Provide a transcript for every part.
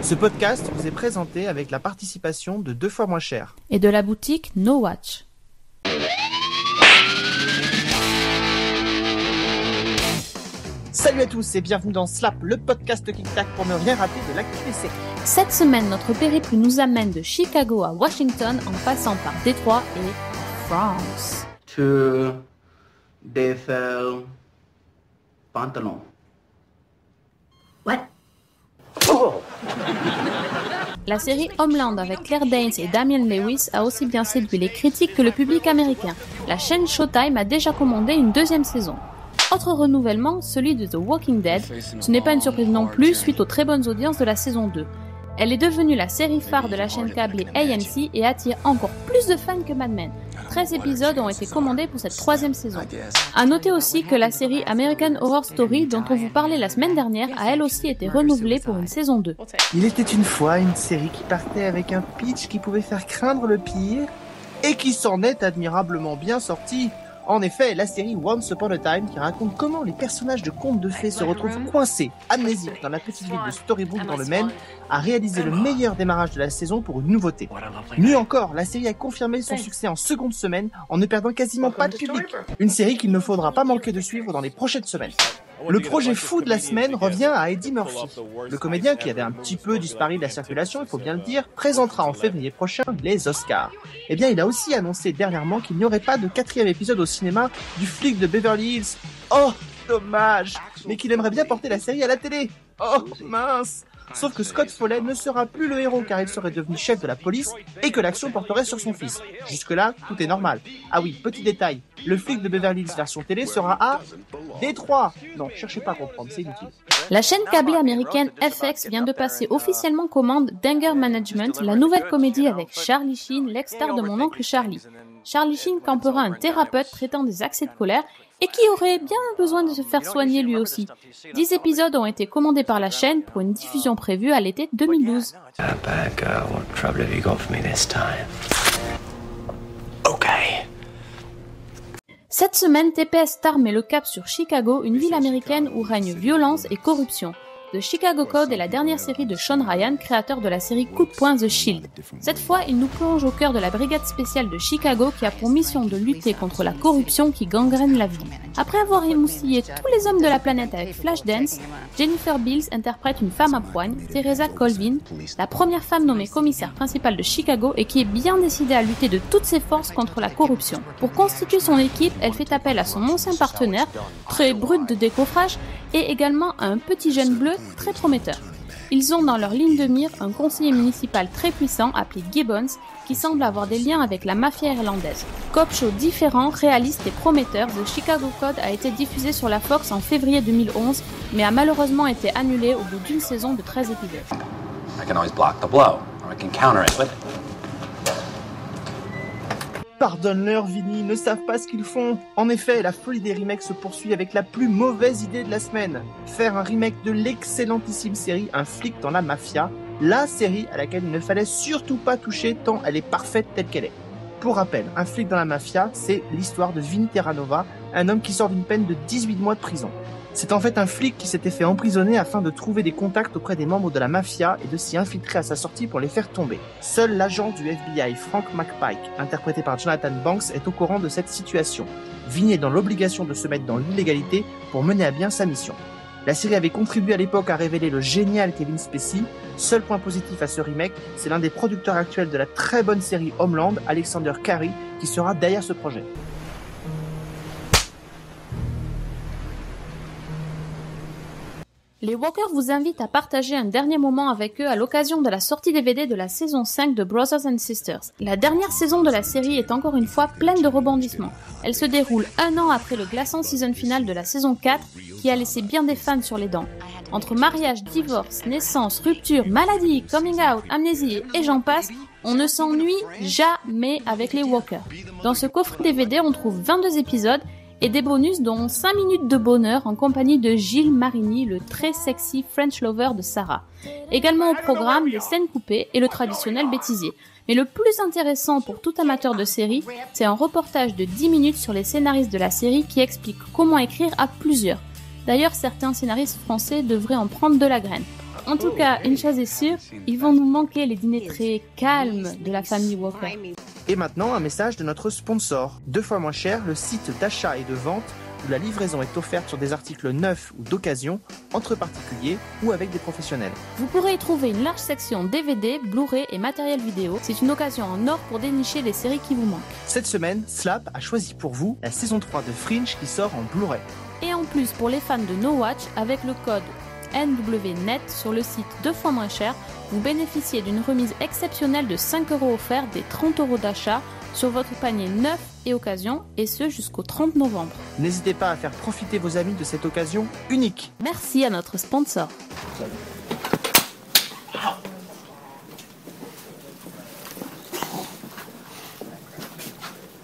Ce podcast vous est présenté avec la participation de 2 fois moins cher et de la boutique No Watch. Salut à tous et bienvenue dans Slap, le podcast Kick-Tac pour ne rien rater de l'actu des séries. Cette semaine, notre périple nous amène de Chicago à Washington en passant par Détroit et France. Des pantalons. What? Oh. La série Homeland avec Claire Danes et Damian Lewis a aussi bien séduit les critiques que le public américain. La chaîne Showtime a déjà commandé une 2e saison. Autre renouvellement, celui de The Walking Dead. Ce n'est pas une surprise non plus suite aux très bonnes audiences de la saison 2. Elle est devenue la série phare de la chaîne câblée AMC et attire encore plus de fans que Mad Men. 13 épisodes ont été commandés pour cette 3e saison. À noter aussi que la série American Horror Story, dont on vous parlait la semaine dernière, a elle aussi été renouvelée pour une saison 2. Il était une fois une série qui partait avec un pitch qui pouvait faire craindre le pire et qui s'en est admirablement bien sortie. En effet, la série Once Upon a Time, qui raconte comment les personnages de contes de fées se retrouvent coincés, amnésiques, dans la petite ville de Storybrooke dans le Maine, a réalisé le meilleur démarrage de la saison pour une nouveauté. Mieux encore, la série a confirmé son succès en seconde semaine en ne perdant quasiment pas de public. Une série qu'il ne faudra pas manquer de suivre dans les prochaines semaines. Le projet fou de la semaine revient à Eddie Murphy. Le comédien qui avait un petit peu disparu de la circulation, il faut bien le dire, présentera en février prochain les Oscars. Eh bien, il a aussi annoncé dernièrement qu'il n'y aurait pas de 4e épisode au cinéma du flic de Beverly Hills. Oh, dommage, mais qu'il aimerait bien porter la série à la télé. Oh, mince. Sauf que Scott Foley ne sera plus le héros car il serait devenu chef de la police et que l'action porterait sur son fils. Jusque-là, tout est normal. Ah oui, petit détail, le flic de Beverly Hills version télé sera à Détroit. Non, cherchez pas à comprendre, c'est inutile. La chaîne câblée américaine FX vient de passer officiellement commande d'Anger Management, la nouvelle comédie avec Charlie Sheen, l'ex-star de Mon oncle Charlie. Charlie Sheen campera un thérapeute traitant des accès de colère et qui aurait bien besoin de se faire soigner lui aussi. 10 épisodes ont été commandés par la chaîne pour une diffusion prévue à l'été 2012. Cette semaine, TPS Star met le cap sur Chicago, une ville américaine où règne violence et corruption. The Chicago Code est la dernière série de Sean Ryan, créateur de la série Coup de poing The Shield. Cette fois, il nous plonge au cœur de la brigade spéciale de Chicago qui a pour mission de lutter contre la corruption qui gangrène la ville. Après avoir émoustillé tous les hommes de la planète avec Flashdance, Jennifer Beals interprète une femme à poigne, Teresa Colvin, la première femme nommée commissaire principale de Chicago et qui est bien décidée à lutter de toutes ses forces contre la corruption. Pour constituer son équipe, elle fait appel à son ancien partenaire, très brut de décoffrage, et également à un petit jeune bleu très prometteur. Ils ont dans leur ligne de mire un conseiller municipal très puissant appelé Gibbons qui semble avoir des liens avec la mafia irlandaise. Cop show différent, réaliste et prometteur, The Chicago Code a été diffusé sur la Fox en février 2011 mais a malheureusement été annulé au bout d'une saison de 13 épisodes. I can always block the blow, or I can counter it with... Pardonne-leur, Vinny, ne savent pas ce qu'ils font. En effet, la folie des remakes se poursuit avec la plus mauvaise idée de la semaine. Faire un remake de l'excellentissime série Un flic dans la mafia, la série à laquelle il ne fallait surtout pas toucher tant elle est parfaite telle qu'elle est. Pour rappel, Un flic dans la mafia, c'est l'histoire de Vinny Terranova, un homme qui sort d'une peine de 18 mois de prison. C'est en fait un flic qui s'était fait emprisonner afin de trouver des contacts auprès des membres de la mafia et de s'y infiltrer à sa sortie pour les faire tomber. Seul l'agent du FBI, Frank McPike, interprété par Jonathan Banks, est au courant de cette situation. Vinny est dans l'obligation de se mettre dans l'illégalité pour mener à bien sa mission. La série avait contribué à l'époque à révéler le génial Kevin Spacey. Seul point positif à ce remake, c'est l'un des producteurs actuels de la très bonne série Homeland, Alexander Carey, qui sera derrière ce projet. Les Walkers vous invitent à partager un dernier moment avec eux à l'occasion de la sortie DVD de la saison 5 de Brothers and Sisters. La dernière saison de la série est encore une fois pleine de rebondissements. Elle se déroule 1 an après le glaçant season final de la saison 4 qui a laissé bien des fans sur les dents. Entre mariage, divorce, naissance, rupture, maladie, coming out, amnésie et j'en passe, on ne s'ennuie jamais avec les Walkers. Dans ce coffret DVD, on trouve 22 épisodes et des bonus dont 5 minutes de bonheur en compagnie de Gilles Marini, le très sexy French lover de Sarah. Également au programme des scènes coupées et le traditionnel bêtisier. Mais le plus intéressant pour tout amateur de série, c'est un reportage de 10 minutes sur les scénaristes de la série qui explique comment écrire à plusieurs. D'ailleurs, certains scénaristes français devraient en prendre de la graine. En tout cas, une chose est sûre, ils vont nous manquer les dîners très calmes de la famille Walker. Et maintenant, un message de notre sponsor. 2 fois moins cher, le site d'achat et de vente où la livraison est offerte sur des articles neufs ou d'occasion, entre particuliers ou avec des professionnels. Vous pourrez y trouver une large section DVD, Blu-ray et matériel vidéo. C'est une occasion en or pour dénicher les séries qui vous manquent. Cette semaine, Slap a choisi pour vous la saison 3 de Fringe qui sort en Blu-ray. Et en plus, pour les fans de No Watch, avec le code NWNET sur le site 2 fois moins cher, vous bénéficiez d'une remise exceptionnelle de 5 € offerts des 30 € d'achat sur votre panier neuf et occasion, et ce jusqu'au 30 novembre. N'hésitez pas à faire profiter vos amis de cette occasion unique. Merci à notre sponsor.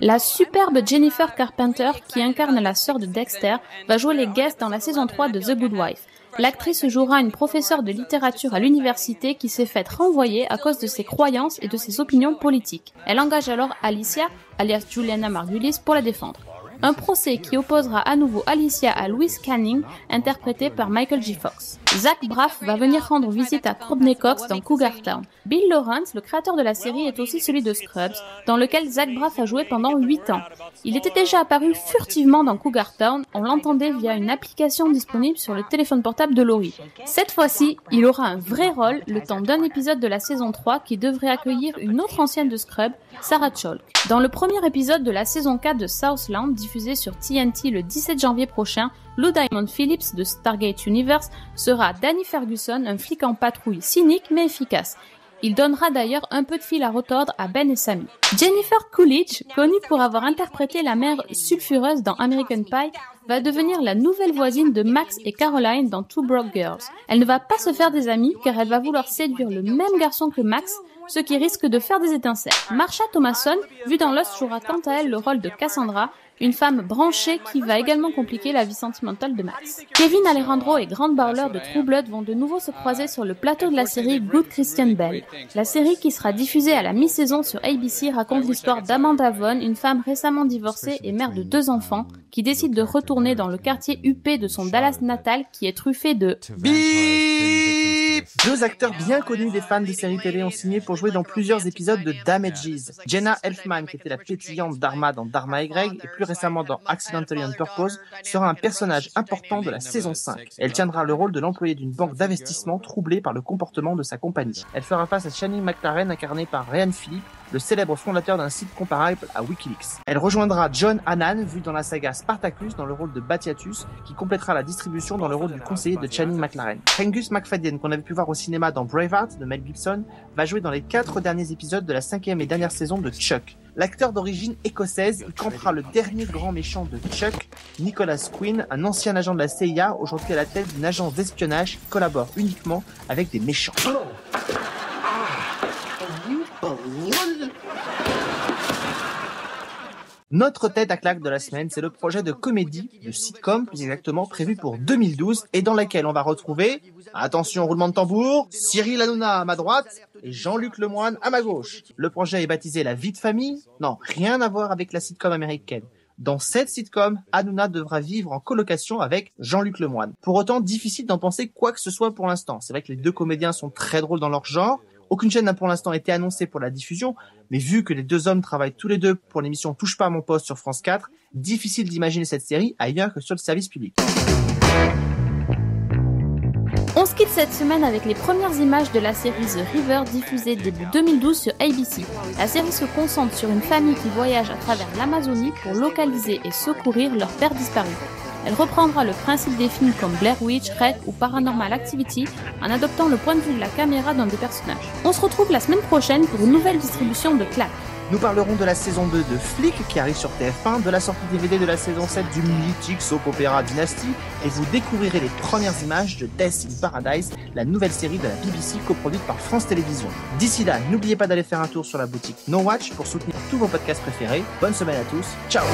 La superbe Jennifer Carpenter, qui incarne la sœur de Dexter, va jouer les guests dans la saison 3 de The Good Wife. L'actrice jouera une professeure de littérature à l'université qui s'est faite renvoyer à cause de ses croyances et de ses opinions politiques. Elle engage alors Alicia, alias Juliana Margulies, pour la défendre. Un procès qui opposera à nouveau Alicia à Louise Canning, interprétée par Michael J. Fox. Zach Braff va venir rendre visite à Courtney Cox dans Cougar Town. Bill Lawrence, le créateur de la série, est aussi celui de Scrubs, dans lequel Zach Braff a joué pendant 8 ans. Il était déjà apparu furtivement dans Cougar Town, on l'entendait via une application disponible sur le téléphone portable de Laurie. Cette fois-ci, il aura un vrai rôle, le temps d'un épisode de la saison 3 qui devrait accueillir une autre ancienne de Scrubs, Sarah Chalk. Dans le premier épisode de la saison 4 de Southland, diffusé sur TNT le 17 janvier prochain, Lou Diamond Phillips de Stargate Universe sera Danny Ferguson, un flic en patrouille cynique mais efficace. Il donnera d'ailleurs un peu de fil à retordre à Ben et Sammy. Jennifer Coolidge, connue pour avoir interprété la mère sulfureuse dans American Pie, va devenir la nouvelle voisine de Max et Caroline dans Two Broke Girls. Elle ne va pas se faire des amis car elle va vouloir séduire le même garçon que Max, ce qui risque de faire des étincelles. Marsha Thomason, vue dans Lost, jouera quant à elle le rôle de Cassandra, une femme branchée qui va également compliquer la vie sentimentale de Max. Kevin Alejandro et Grant Bowler de True Blood vont de nouveau se croiser sur le plateau de la série Good Christian Bell. La série, qui sera diffusée à la mi-saison sur ABC, raconte l'histoire d'Amanda Vaughn, une femme récemment divorcée et mère de 2 enfants, qui décide de retourner dans le quartier huppé de son Dallas natal qui est truffé de Bip 2 acteurs bien connus des fans de séries télé ont signé pour jouer dans plusieurs épisodes de Damages. Jenna Elfman, qui était la pétillante Dharma dans Dharma et Greg, et plus récemment dans Accidentally on Purpose, sera un personnage important de la saison 5. Elle tiendra le rôle de l'employée d'une banque d'investissement troublée par le comportement de sa compagnie. Elle fera face à Channing McLaren, incarné par Ryan Phillippe, le célèbre fondateur d'un site comparable à Wikileaks. Elle rejoindra John Hannan, vu dans la saga Spartacus dans le rôle de Batiatus, qui complétera la distribution dans le rôle du conseiller de Channing McLaren. Angus McFadden, qu'on avait pu voir au cinéma dans Braveheart de Mel Gibson, va jouer dans les 4 derniers épisodes de la 5e et dernière saison de Chuck. L'acteur d'origine écossaise, il campera le dernier grand méchant de Chuck, Nicholas Quinn, un ancien agent de la CIA, aujourd'hui à la tête d'une agence d'espionnage qui collabore uniquement avec des méchants. Notre tête à claque de la semaine, c'est le projet de comédie, de sitcom plus exactement, prévu pour 2012 et dans laquelle on va retrouver, attention roulement de tambour, Cyril Hanouna à ma droite et Jean-Luc Lemoine à ma gauche. Le projet est baptisé La vie de famille. Non, rien à voir avec la sitcom américaine. Dans cette sitcom, Hanouna devra vivre en colocation avec Jean-Luc Lemoine. Pour autant, difficile d'en penser quoi que ce soit pour l'instant. C'est vrai que les 2 comédiens sont très drôles dans leur genre. Aucune chaîne n'a pour l'instant été annoncée pour la diffusion, mais vu que les 2 hommes travaillent tous les 2 pour l'émission Touche pas à mon poste sur France 4, difficile d'imaginer cette série ailleurs que sur le service public. On se quitte cette semaine avec les premières images de la série The River diffusée début 2012 sur ABC. La série se concentre sur une famille qui voyage à travers l'Amazonie pour localiser et secourir leur père disparu. Elle reprendra le principe des films comme Blair Witch, Rec ou Paranormal Activity en adoptant le point de vue de la caméra d'un des personnages. On se retrouve la semaine prochaine pour une nouvelle distribution de Claque. Nous parlerons de la saison 2 de Flic qui arrive sur TF1, de la sortie DVD de la saison 7 du mythique soap opéra Dynasty, et vous découvrirez les premières images de Death in Paradise, la nouvelle série de la BBC coproduite par France Télévisions. D'ici là, n'oubliez pas d'aller faire un tour sur la boutique No Watch pour soutenir tous vos podcasts préférés. Bonne semaine à tous, ciao.